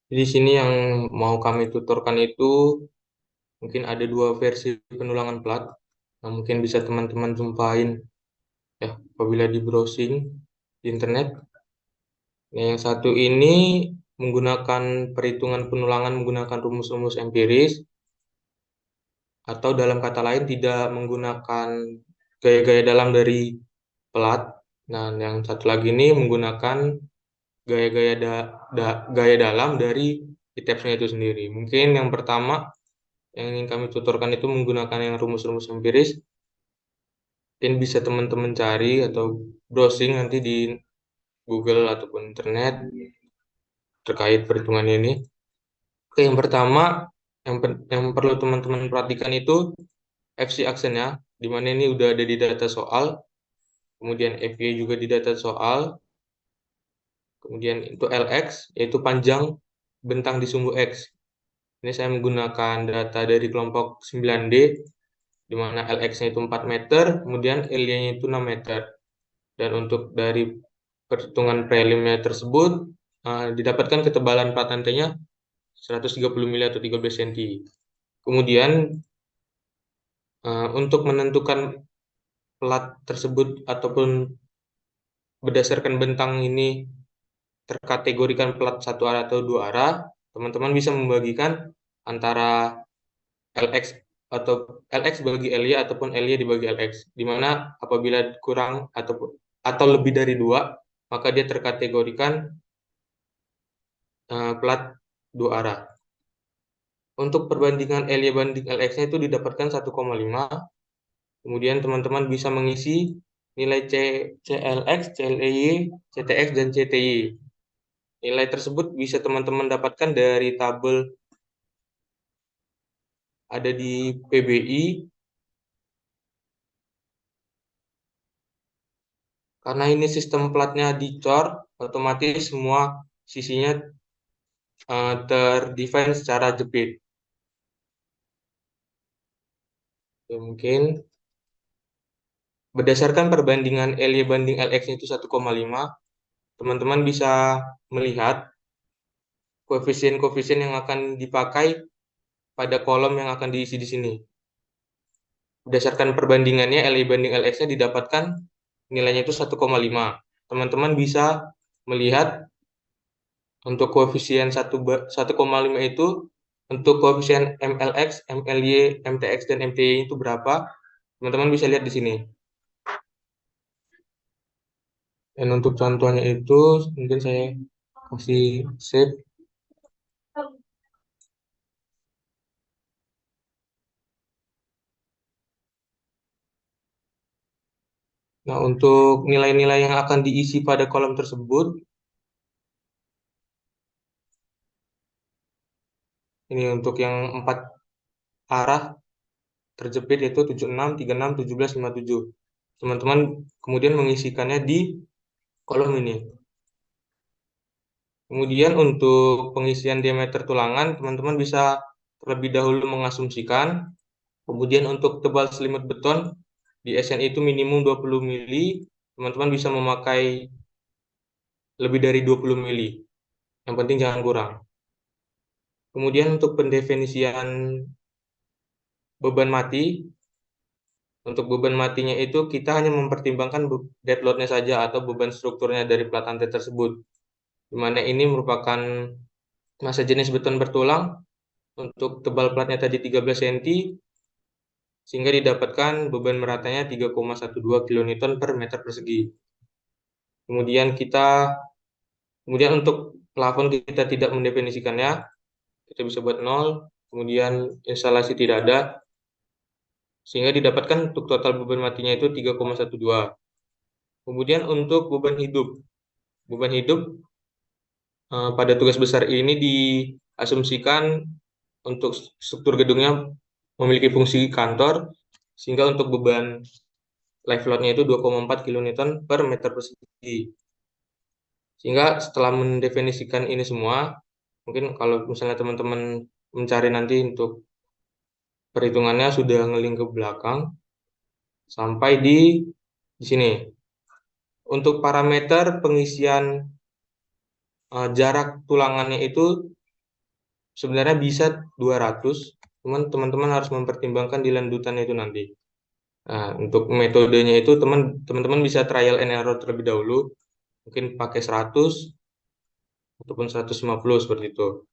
Di sini yang mau kami tuturkan itu mungkin ada dua versi penulangan plat yang mungkin bisa teman-teman jumpain ya apabila di browsing di internet. Nah, yang satu ini menggunakan perhitungan penulangan menggunakan rumus-rumus empiris atau dalam kata lain tidak menggunakan gaya-gaya dalam dari plat. Nah, yang satu lagi ini menggunakan gaya-gaya gaya dalam dari ITEPS-nya itu sendiri. Mungkin yang pertama yang ingin kami tuturkan itu menggunakan yang rumus-rumus empiris. Mungkin bisa teman-teman cari atau browsing nanti di Google ataupun internet terkait perhitungan ini. Oke, yang pertama yang perlu teman-teman perhatikan itu FC aksennya, di mana ini udah ada di data soal, kemudian FY juga di data soal, kemudian itu LX, yaitu panjang bentang di sumbu X. Ini saya menggunakan data dari kelompok 9D, di mana LX-nya itu 4 meter, kemudian LY-nya itu 6 meter. Dan untuk dari perhitungan prelimnya tersebut, didapatkan ketebalan plat antenya 130 mili atau 13 cm. Kemudian, untuk menentukan plat tersebut ataupun berdasarkan bentang ini terkategorikan plat satu arah atau dua arah, teman-teman bisa membagikan antara LX atau LX bagi LY ataupun LY dibagi LX, di mana apabila kurang atau lebih dari dua, maka dia terkategorikan plat dua arah. Untuk perbandingan LY banding LX-nya itu didapatkan 1,5. Kemudian teman-teman bisa mengisi nilai CLX, CLEY, CTX, dan CTY. Nilai tersebut bisa teman-teman dapatkan dari tabel ada di PBI. Karena ini sistem platnya dicor, otomatis semua sisinya terdefine secara jepit. Ya, mungkin berdasarkan perbandingan LY banding LX itu 1,5, teman-teman bisa melihat koefisien-koefisien yang akan dipakai pada kolom yang akan diisi di sini. Berdasarkan perbandingannya LY banding LX-nya didapatkan nilainya itu 1,5. Teman-teman bisa melihat untuk koefisien 1,5 itu untuk koefisien MLX, MLY, MTX, dan MTY itu berapa? Teman-teman bisa lihat di sini. Dan untuk contohnya itu mungkin saya kasih save. Nah, untuk nilai-nilai yang akan diisi pada kolom tersebut, ini untuk yang 4 arah terjepit yaitu 76, 36, 17, 57. Teman-teman kemudian mengisikannya di kolom ini. Kemudian untuk pengisian diameter tulangan, teman-teman bisa terlebih dahulu mengasumsikan. Kemudian untuk tebal selimut beton di SN itu minimum 20 mili, teman-teman bisa memakai lebih dari 20 mili. Yang penting jangan kurang. Kemudian untuk pendefinisian beban mati, untuk beban matinya itu kita hanya mempertimbangkan dead load-nya saja atau beban strukturnya dari plat lantai tersebut. Di mana ini merupakan massa jenis beton bertulang untuk tebal platnya tadi 13 cm sehingga didapatkan beban meratanya 3,12 kN per meter persegi. Kemudian untuk plafon kita tidak mendefinisikannya, kita bisa buat 0, kemudian instalasi tidak ada, sehingga didapatkan untuk total beban matinya itu 3,12. Kemudian untuk beban hidup pada tugas besar ini diasumsikan untuk struktur gedungnya memiliki fungsi kantor, sehingga untuk beban live load-nya itu 2,4 kN per meter persegi. Sehingga setelah mendefinisikan ini semua, mungkin kalau misalnya teman-teman mencari nanti untuk perhitungannya sudah ngeling ke belakang, sampai di sini. Untuk parameter pengisian jarak tulangannya itu sebenarnya bisa 200, cuman teman-teman harus mempertimbangkan di lanjutannya itu nanti. Nah, untuk metodenya itu teman-teman bisa trial and error terlebih dahulu, mungkin pakai 100 ataupun 150 seperti itu.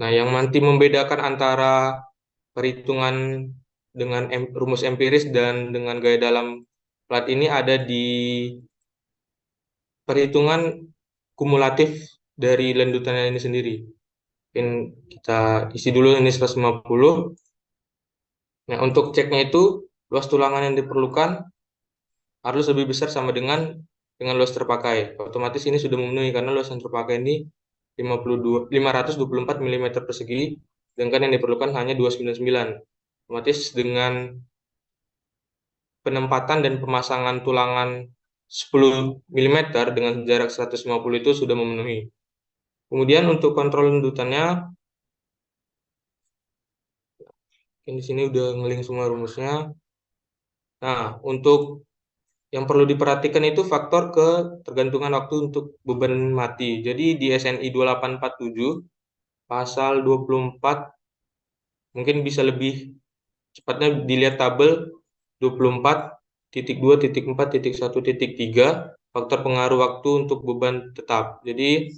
Nah, yang nanti membedakan antara perhitungan dengan rumus empiris dan dengan gaya dalam plat ini ada di perhitungan kumulatif dari lanjutannya ini sendiri. Mungkin kita isi dulu ini 150. Nah, untuk ceknya itu luas tulangan yang diperlukan harus lebih besar sama dengan luas terpakai. Otomatis ini sudah memenuhi karena luas yang terpakai ini 524 mm persegi, sedangkan yang diperlukan hanya 299. Otomatis dengan penempatan dan pemasangan tulangan 10 mm dengan jarak 150 itu sudah memenuhi. Kemudian untuk kontrol lanjutannya, di sini udah ngeling semua rumusnya. Nah, untuk yang perlu diperhatikan itu faktor ketergantungan waktu untuk beban mati. Jadi di SNI 2847 pasal 24 mungkin bisa lebih cepatnya dilihat tabel 24.2.4.1.3 faktor pengaruh waktu untuk beban tetap. Jadi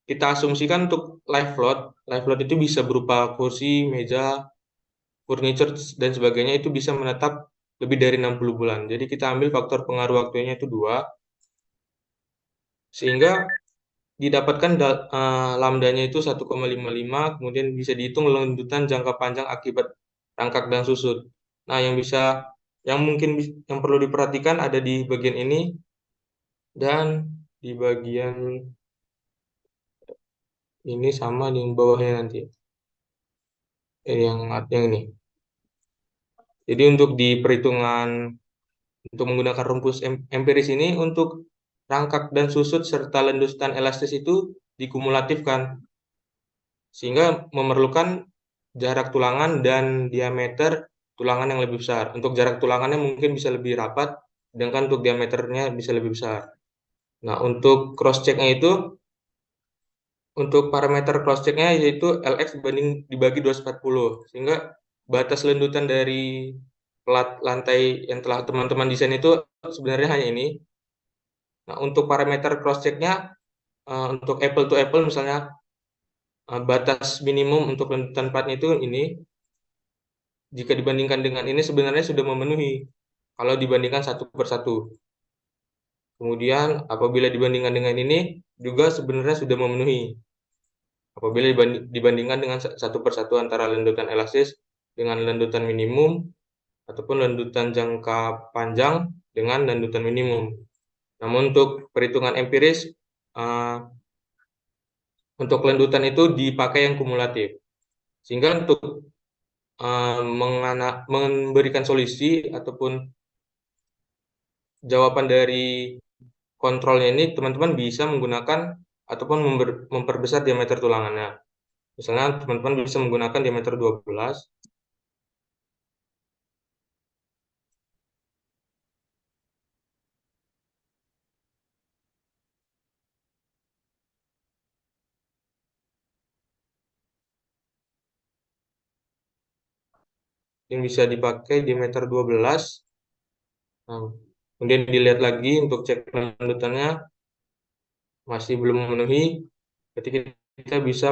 kita asumsikan untuk live load itu bisa berupa kursi, meja, furniture dan sebagainya itu bisa menetap lebih dari 60 bulan. Jadi kita ambil faktor pengaruh waktunya itu 2, sehingga didapatkan lambdanya itu 1,55, kemudian bisa dihitung lanjutan jangka panjang akibat rangkak dan susut. Nah, yang mungkin yang perlu diperhatikan ada di bagian ini dan di bagian ini sama di bawahnya nanti. Yang ini. Jadi untuk di perhitungan untuk menggunakan rumus empiris ini untuk rangkak dan susut serta lanjutan elastis itu dikumulatifkan sehingga memerlukan jarak tulangan dan diameter tulangan yang lebih besar. Untuk jarak tulangannya mungkin bisa lebih rapat, sedangkan untuk diameternya bisa lebih besar. Nah, untuk cross check-nya itu, untuk parameter cross check-nya yaitu LX dibagi 240, sehingga batas lanjutan dari plat lantai yang telah teman-teman desain itu sebenarnya hanya ini. Nah, untuk parameter cross check-nya, untuk apple to apple misalnya, batas minimum untuk lanjutan platnya itu ini, jika dibandingkan dengan ini sebenarnya sudah memenuhi kalau dibandingkan satu per satu. Kemudian apabila dibandingkan dengan ini juga sebenarnya sudah memenuhi apabila dibandingkan dengan satu per satu antara lanjutan elastis dengan lanjutan minimum ataupun lanjutan jangka panjang dengan lanjutan minimum. Namun untuk perhitungan empiris, uh, untuk lanjutan itu dipakai yang kumulatif. Sehingga untuk memberikan solusi ataupun jawaban dari kontrolnya ini, teman-teman bisa menggunakan ataupun memperbesar diameter tulangannya. Misalnya teman-teman bisa menggunakan diameter 12, yang bisa dipakai diameter 12. Nah, kemudian dilihat lagi untuk cek lanjutannya masih belum memenuhi, berarti kita bisa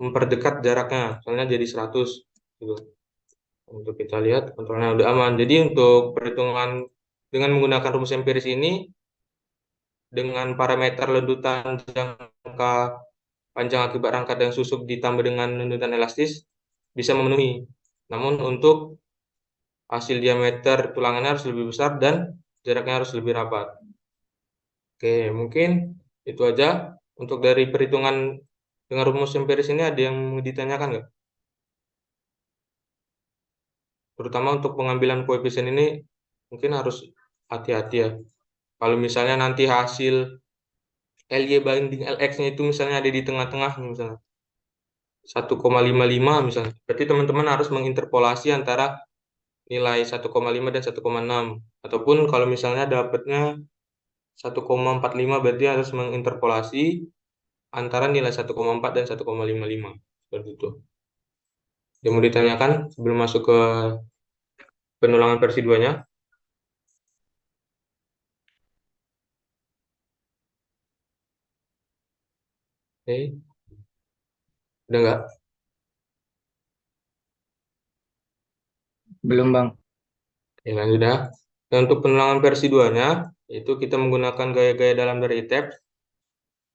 memperdekat jaraknya, misalnya jadi 100 gitu. Untuk kita lihat kontrolnya udah aman. Jadi untuk perhitungan dengan menggunakan rumus empiris ini dengan parameter lanjutan jangka panjang akibat rangka dan susuk ditambah dengan lanjutan elastis bisa memenuhi. Namun untuk hasil diameter tulangannya harus lebih besar dan jaraknya harus lebih rapat. Oke, mungkin itu aja untuk dari perhitungan dengan rumus empiris ini. Ada yang mau ditanyakan nggak? Terutama untuk pengambilan koefisien ini mungkin harus hati-hati ya. Kalau misalnya nanti hasil LY banding LX-nya itu misalnya ada di tengah-tengah misalnya 1,55 misalnya. Berarti teman-teman harus menginterpolasi antara nilai 1,5 dan 1,6. Ataupun kalau misalnya dapatnya 1,45 berarti harus menginterpolasi antara nilai 1,4 dan 1,55. Seperti itu. Dia mau ditanyakan sebelum masuk ke penulangan versi 2-nya. Oke, udah nggak? Belum, Bang. Ya, lanjut dah. Dan untuk penulangan versi 2-nya, itu kita menggunakan gaya-gaya dalam dari ITEP.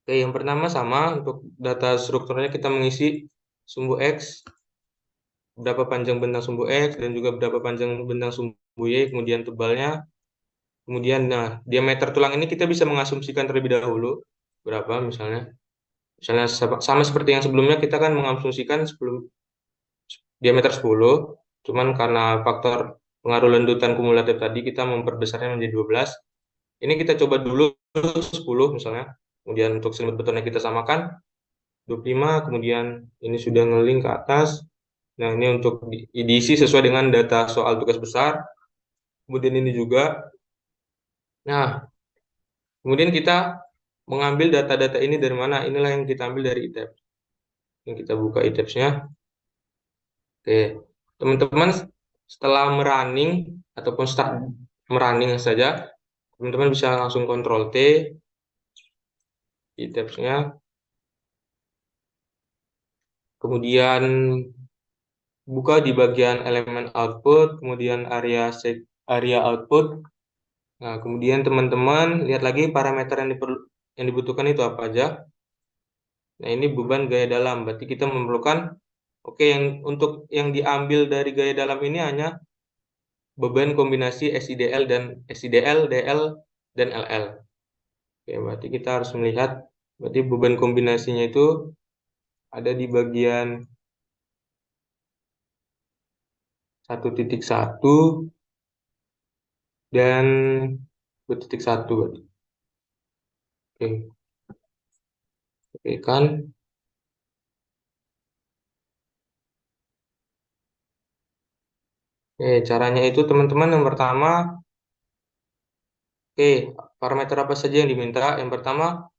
Oke, yang pertama sama, untuk data strukturnya kita mengisi sumbu X, berapa panjang bentang sumbu X, dan juga berapa panjang bentang sumbu Y, kemudian tebalnya. Kemudian, nah, diameter tulang ini kita bisa mengasumsikan terlebih dahulu, berapa misalnya. Misalnya sama seperti yang sebelumnya, kita kan mengasumsikan 10, diameter 10, cuman karena faktor pengaruh lendutan kumulatif tadi, kita memperbesarnya menjadi 12. Ini kita coba dulu 10 misalnya. Kemudian untuk selimut betonnya kita samakan 25, kemudian ini sudah ngeling ke atas. Nah, ini untuk diisi sesuai dengan data soal tugas besar. Kemudian ini juga. Nah, kemudian kita mengambil data-data ini dari mana? Inilah yang kita ambil dari ITEP. Yang kita buka ITEPS-nya. Oke, teman-teman setelah merunning ataupun start merunning saja, teman-teman bisa langsung Ctrl T ITEPS-nya. Kemudian buka di bagian elemen output, kemudian area output. Nah, kemudian teman-teman lihat lagi parameter yang dibutuhkan itu apa aja. Nah, ini beban gaya dalam. Berarti kita memerlukan, oke, yang untuk yang diambil dari gaya dalam ini hanya beban kombinasi SIDL, DL, dan LL. Oke, berarti kita harus melihat, berarti beban kombinasinya itu ada di bagian 1,1 dan 2,1 berarti. Oke, oke kan? Oke, caranya itu teman-teman yang pertama, oke, parameter apa saja yang diminta? Yang pertama,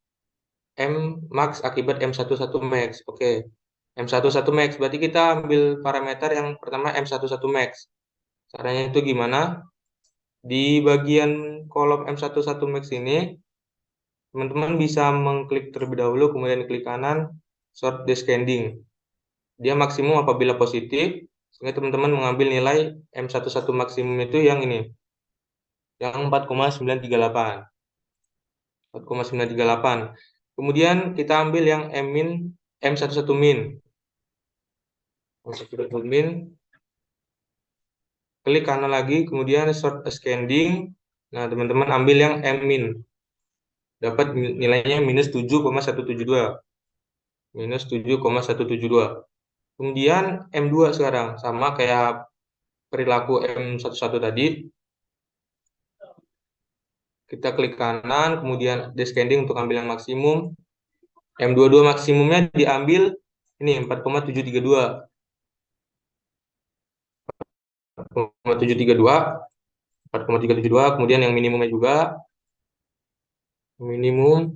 M max akibat M11 max. Oke, M11 max. Berarti kita ambil parameter yang pertama M11 max. Caranya itu gimana? Di bagian kolom M11 max ini, teman-teman bisa mengklik terlebih dahulu, kemudian klik kanan, sort descending. Dia maksimum apabila positif, sehingga teman-teman mengambil nilai M11 maksimum itu yang ini, yang 4,938. 4,938. Kemudian kita ambil yang M11 min. M11 min, klik kanan lagi, kemudian sort ascending. Nah, teman-teman ambil yang M min. Dapat nilainya minus 7,172. Minus 7,172. Kemudian M2 sekarang. Sama kayak perilaku M11 tadi. Kita klik kanan, kemudian descending untuk ambil yang maksimum. M22 maksimumnya diambil ini 4,732. 4,732, 4,372, kemudian yang minimumnya juga minimum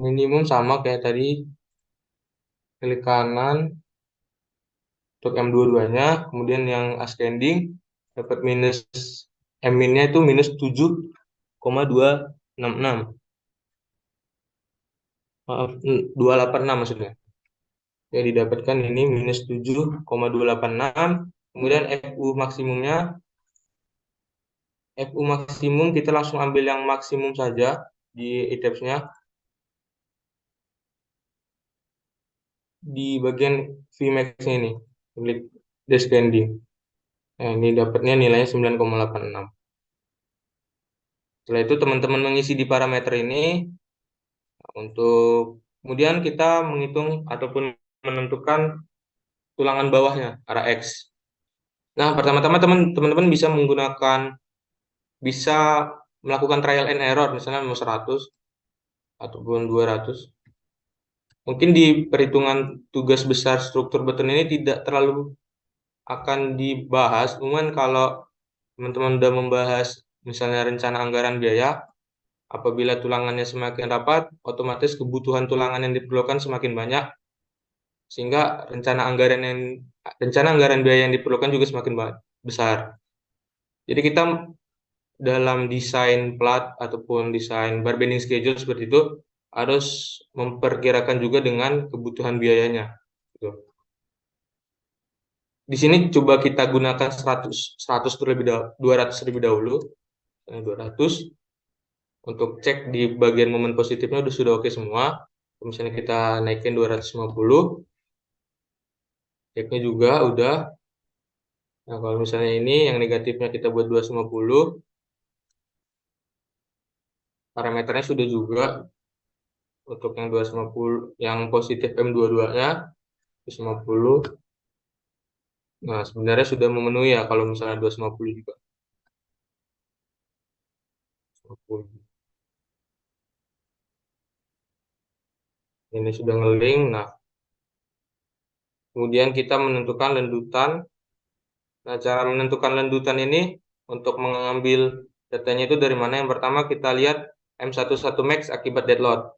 minimum sama kayak tadi, klik kanan untuk M22-nya, kemudian yang ascending dapat minus M-nya itu minus 7,266. Maaf, 286 maksudnya. Ya, didapatkan ini minus 7,286. Kemudian FU maksimum kita langsung ambil yang maksimum saja di ITEPS-nya. Di bagian Vmax-nya ini, klik descending. Nah, ini dapatnya nilainya 9,86. Setelah itu teman-teman mengisi di parameter ini untuk kemudian kita menghitung ataupun menentukan tulangan bawahnya arah X. Nah, pertama-tama teman-teman bisa melakukan trial and error, misalnya mau 100 ataupun 200. Mungkin di perhitungan tugas besar struktur beton ini tidak terlalu akan dibahas. Cuman kalau teman-teman udah membahas misalnya rencana anggaran biaya, Apabila tulangannya semakin rapat, otomatis kebutuhan tulangan yang diperlukan semakin banyak, sehingga rencana anggaran biaya yang diperlukan juga semakin besar. Jadi kita dalam desain plat ataupun desain bar bending schedule seperti itu harus memperkirakan juga dengan kebutuhan biayanya. Gitu. Di sini coba kita gunakan 100 terlebih dahulu, 200 terlebih dahulu, 200 untuk cek di bagian momen positifnya sudah oke semua. Misalnya kita naikin 250, ceknya juga udah. Nah, kalau misalnya ini yang negatifnya kita buat 250, parameternya sudah juga untuk yang 250, yang positif M22-nya 250. Nah, sebenarnya sudah memenuhi ya kalau misalnya 250 juga. 250. Ini sudah ngeling. Nah, kemudian kita menentukan lendutan. Nah, cara menentukan lendutan ini untuk mengambil datanya itu dari mana? Yang pertama kita lihat M11 max akibat dead load.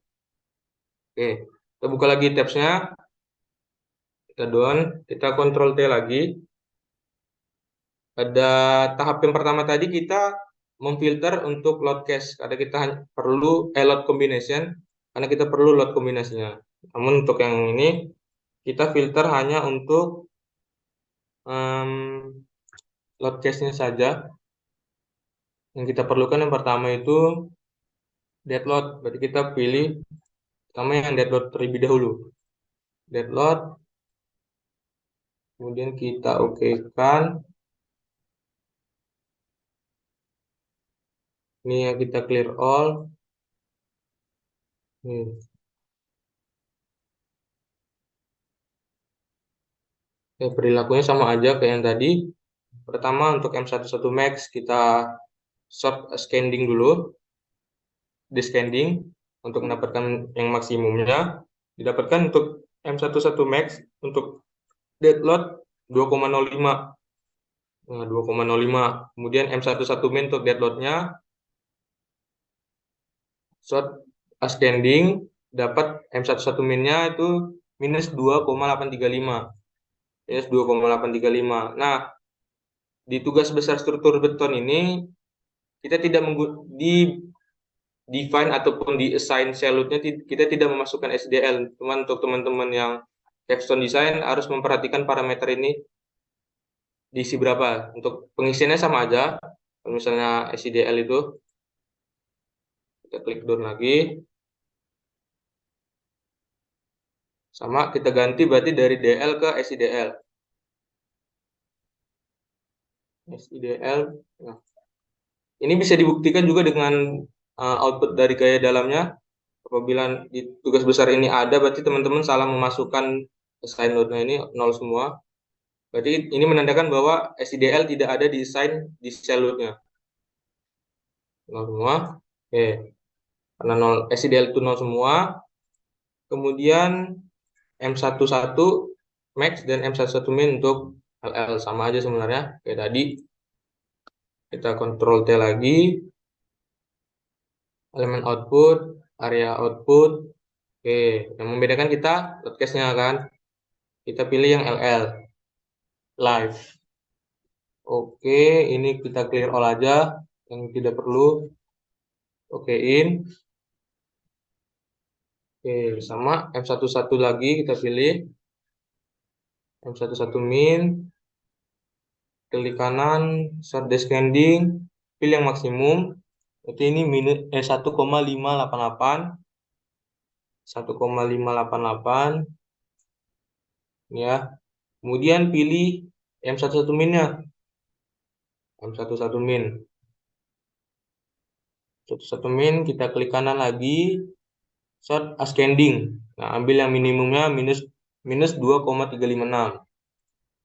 Oke, kita buka lagi tabsnya, kita down, kita Ctrl T lagi. Pada tahap yang pertama tadi kita memfilter untuk load cache karena kita perlu load combination karena kita perlu load kombinasinya. Namun untuk yang ini kita filter hanya untuk load cache-nya saja. Yang kita perlukan yang pertama itu dead load. Berarti kita pilih pertama yang dead load terlebih dahulu. Dead load, kemudian kita oke-kan. Ini yang kita clear all. Nih. Perilakunya sama aja kayak yang tadi. Pertama untuk M11 Max kita short scanning dulu, descending untuk mendapatkan yang maksimumnya. Didapatkan untuk M11 Max untuk dead load 2,05. Nah, 2,05. Kemudian M11 min untuk dead loadnya short ascending dapat M11 minnya itu minus 2,835. Minus 2,835. Nah, di tugas besar struktur beton ini kita tidak di define ataupun di assign cellulose-nya kita tidak memasukkan SDL. Cuman untuk teman-teman yang capstone design harus memperhatikan parameter ini diisi berapa. Untuk pengisiannya sama aja. Kalau misalnya SDL itu kita klik down lagi. Sama kita ganti berarti dari DL ke SIDL. SIDL. Nah, ini bisa dibuktikan juga dengan output dari gaya dalamnya. Apabila di tugas besar ini ada, berarti teman-teman salah memasukkan assign load-nya ini 0 semua. Berarti ini menandakan bahwa SIDL tidak ada di assign di cell load-nya. 0 semua. Oke. Karena 0, SIDL itu 0 semua. Kemudian M11 max dan M11 min untuk LL sama aja sebenarnya kayak tadi. Kita Ctrl T lagi. Elemen output, area output. Oke, yang membedakan kita load cache-nya kan. Kita pilih yang LL. Live. Oke, ini kita clear all aja yang tidak perlu. Okein. Oke, sama M11 lagi kita pilih. M11 min. Klik kanan, start descending, pilih yang maksimum. Berarti ini minus 1,588. 1,588 ya. Kemudian pilih M11 minnya. M11 min. 11 min kita klik kanan lagi, short ascending. Nah, ambil yang minimumnya minus 2,356.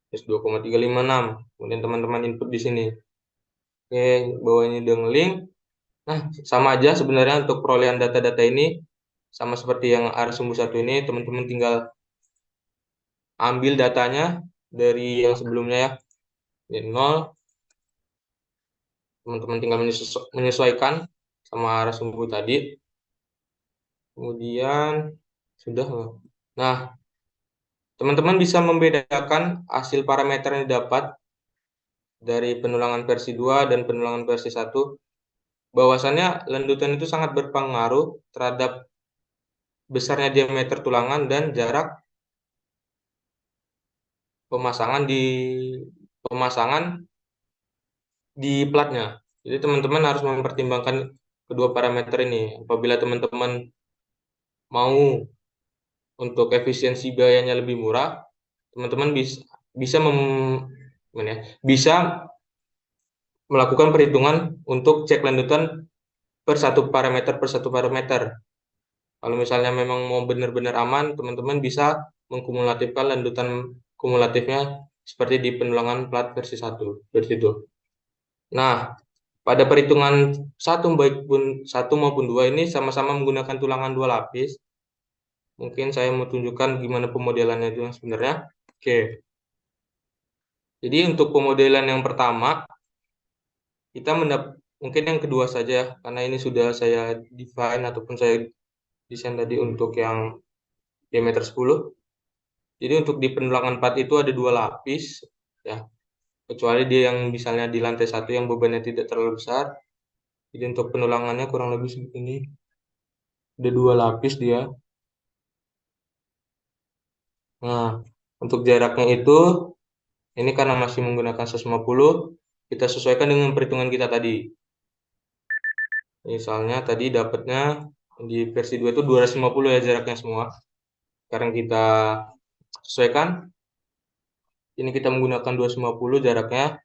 Minus 2,356. Kemudian teman-teman input di sini. Oke, bawahnya udah nge-link. Nah, sama aja sebenarnya untuk perolehan data-data ini sama seperti yang R11 ini, teman-teman tinggal ambil datanya dari yang sebelumnya ya. Dari 0. Teman-teman tinggal menyesuaikan sama arah sumbu tadi. Kemudian sudah. Nah, teman-teman bisa membedakan hasil parameter yang didapat dari penulangan versi 2 dan penulangan versi 1. Bahwasannya landutan itu sangat berpengaruh terhadap besarnya diameter tulangan dan jarak pemasangan pemasangan di platnya. Jadi teman-teman harus mempertimbangkan kedua parameter ini. Apabila teman-teman mau untuk efisiensi biayanya lebih murah, teman-teman bisa bisa gimana ya, bisa melakukan perhitungan untuk cek landutan per satu parameter. Kalau misalnya memang mau benar-benar aman, teman-teman bisa mengkumulatifkan landutan kumulatifnya seperti di penulangan plat versi 1, versi itu. Nah, pada perhitungan baik pun 1 maupun 2 ini sama-sama menggunakan tulangan 2 lapis. Mungkin saya mau tunjukkan gimana pemodelannya itu yang sebenarnya. Oke. Jadi untuk pemodelan yang pertama, kita mungkin yang kedua saja, karena ini sudah saya define ataupun saya desain tadi untuk yang diameter 10. Jadi untuk di penulangan plat itu ada 2 lapis, ya. Kecuali dia yang misalnya di lantai 1 yang bebannya tidak terlalu besar. Jadi untuk penulangannya kurang lebih seperti ini. Ada 2 lapis dia. Nah, untuk jaraknya itu, ini karena masih menggunakan 150, kita sesuaikan dengan perhitungan kita tadi. Misalnya tadi dapatnya di versi 2 itu 250 ya jaraknya semua. Sekarang kita sesuaikan. Ini kita menggunakan 250 jaraknya,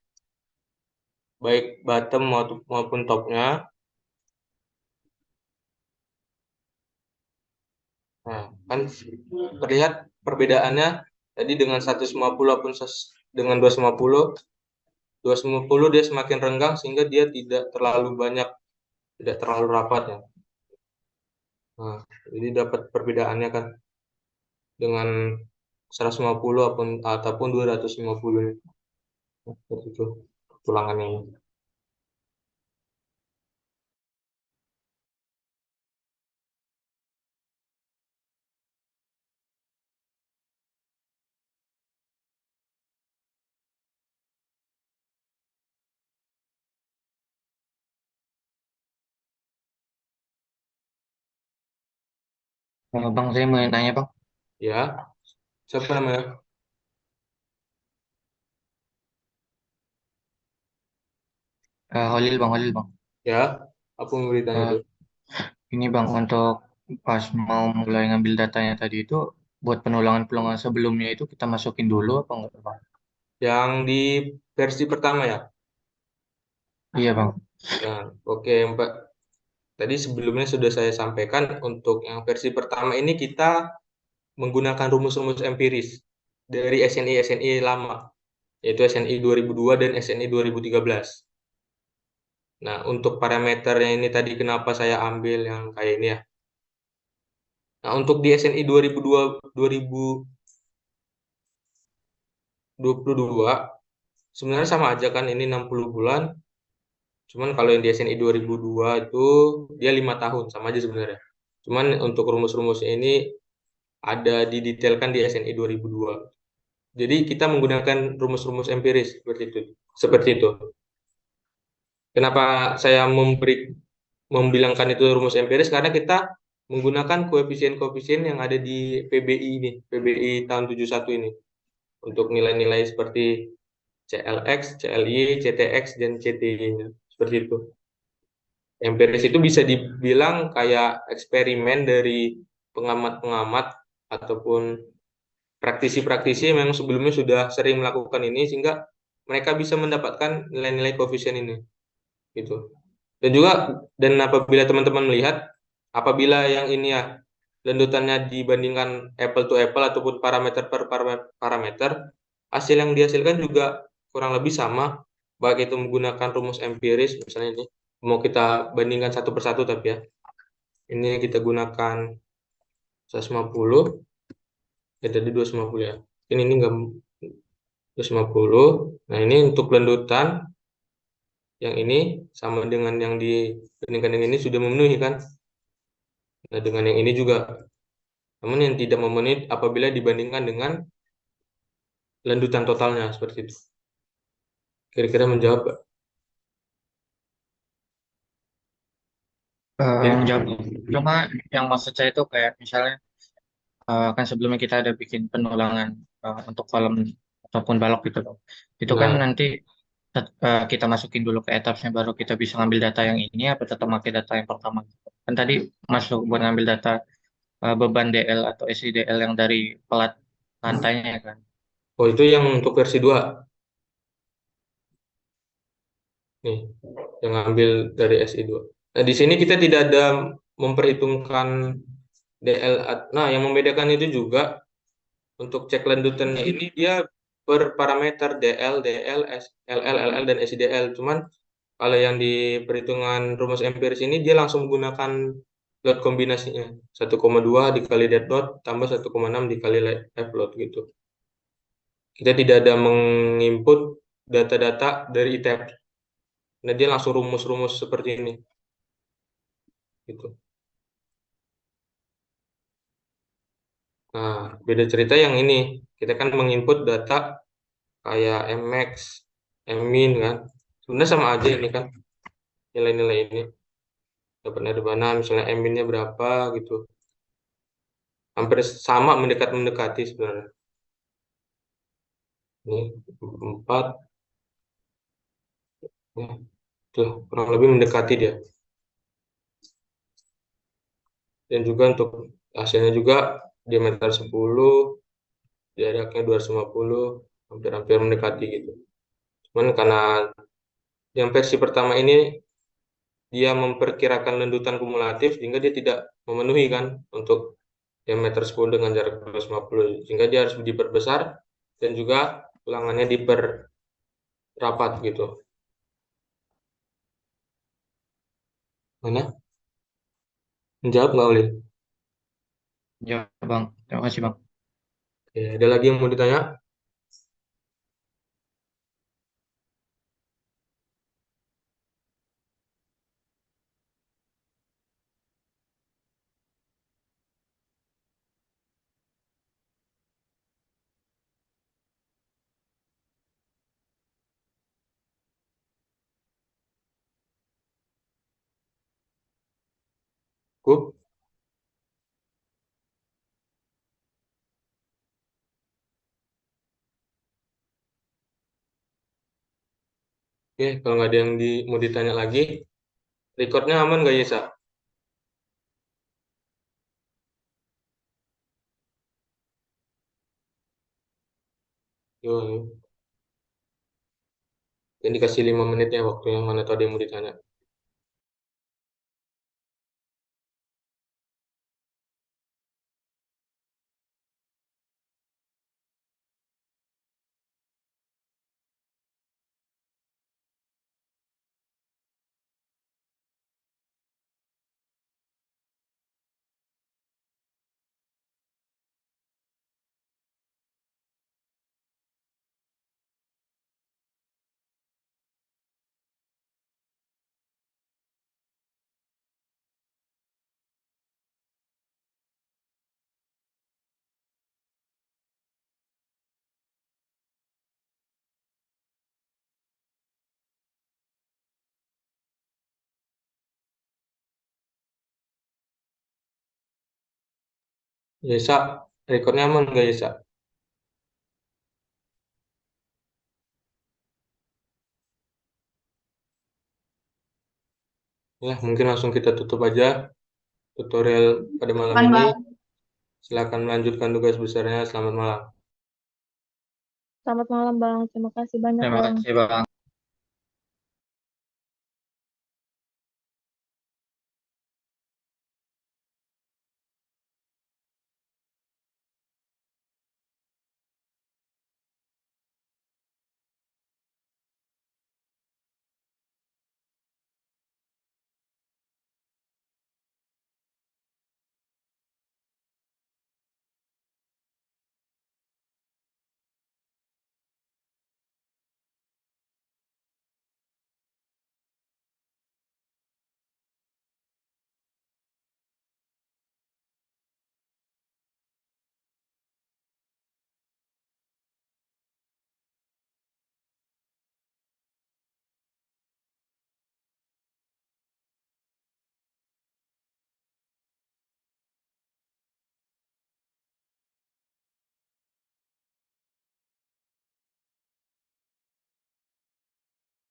baik bottom maupun topnya. Nah, kan terlihat perbedaannya tadi dengan 150 ataupun dengan 250. 250 dia semakin renggang sehingga dia tidak terlalu banyak, tidak terlalu rapat ya. Nah, jadi dapat perbedaannya kan dengan 150 ataupun 250 ini. Seperti itu tulangannya ini. Bang, saya mau nanya, Bang. Ya, siapa namanya? Holil, Bang, Holil, Bang. Ya, aku memberitahu Eh, itu. ini, Bang, untuk pas mau mulai ngambil datanya tadi itu, buat penulangan-penulangan sebelumnya itu kita masukin dulu apa enggak, Bang? Yang di versi pertama ya. Iya, Bang. Nah, oke, Mbak. Tadi sebelumnya sudah saya sampaikan untuk yang versi pertama ini kita menggunakan rumus-rumus empiris dari SNI lama, yaitu SNI 2002 dan SNI 2013. Nah, untuk parameternya ini tadi kenapa saya ambil yang kayak ini ya. Nah, untuk di SNI 2022 sebenarnya sama aja kan, ini 60 bulan. Cuman kalau yang di SNI 2002 itu dia 5 tahun, sama aja sebenarnya. Cuman untuk rumus-rumusnya ini ada didetailkan di SNI 2002. Jadi kita menggunakan rumus-rumus empiris seperti itu. Seperti itu. Kenapa saya membilangkan itu rumus empiris? Karena kita menggunakan koefisien-koefisien yang ada di PBI ini, PBI tahun 71 ini. Untuk nilai-nilai seperti CLX, CLY, CTX, dan CTY. Seperti itu. Empiris itu bisa dibilang kayak eksperimen dari pengamat-pengamat ataupun praktisi-praktisi yang memang sebelumnya sudah sering melakukan ini sehingga mereka bisa mendapatkan nilai-nilai koefisien ini gitu. Dan apabila teman-teman melihat apabila yang ini ya landutannya dibandingkan apple to apple ataupun parameter per parameter, hasil yang dihasilkan juga kurang lebih sama, baik itu menggunakan rumus empiris misalnya ini mau kita bandingkan satu persatu tapi ya ini kita gunakan 150, ya tadi 250 ya, ini enggak 250. Nah, ini untuk landutan yang ini sama dengan yang dibandingkan yang ini sudah memenuhi kan. Nah, dengan yang ini juga. Namun yang tidak memenuhi apabila dibandingkan dengan lanjutan totalnya seperti itu. Kira-kira menjawab nggak? Jadi, Menjawab. Cuma yang maksud saya itu kayak misalnya kan sebelumnya kita ada bikin penulangan untuk kolom ataupun balok gitu loh. Itu kan nah, nanti kita masukin dulu ke etapsnya baru kita bisa ngambil data yang ini apa tetap pakai data yang pertama. Kan tadi masuk buat ngambil data beban DL atau SIDL yang dari pelat lantainya kan. oh itu yang untuk versi 2 nih, yang ambil dari SI2. Nah, di sini kita tidak ada memperhitungkan DL. Nah, yang membedakan itu juga untuk cek lanjutannya ini dia per parameter DL, DL, LL, LL, dan SIDL. Cuman kalau yang di perhitungan rumus empiris ini dia langsung menggunakan load kombinasinya. 1,2 dikali dead load tambah 1,6 dikali live load gitu. Kita tidak ada menginput data-data dari ITEP. Nah, dia langsung rumus-rumus seperti ini gitu. Nah, beda cerita yang ini. Kita kan menginput data kayak Mmax, Mmin kan. Sebenarnya sama aja ini kan nilai-nilai ini. Dapat dari mana misalnya Mminnya berapa gitu. Hampir sama mendekati sebenarnya. Ini 4 ya, tuh kurang lebih mendekati dia. Dan juga untuk hasilnya juga diameter 10, jaraknya 250, hampir-hampir mendekati gitu. Cuman karena yang versi pertama ini dia memperkirakan lendutan kumulatif sehingga dia tidak memenuhi kan untuk diameter 10 dengan jarak 250 sehingga dia harus diperbesar dan juga ulangannya diperrapat gitu. Mana? Menjawab nggak Olin? Ya Bang, terima kasih Bang. Oke, ada lagi yang mau ditanya? Cukup? Oke, kalau nggak ada yang mau ditanya lagi, recordnya aman nggak Yesa? Yo, yang dikasih 5 menit ya waktu yang mana tadi yang mau ditanya. Yesa, recordnya aman nggak Yesa? Ya, mungkin langsung kita tutup aja tutorial pada malam Kan, ini. Bang. Silakan melanjutkan tugas besarnya. Selamat malam. Selamat malam, Bang. Terima kasih banyak, Terima Bang. kasih Bang.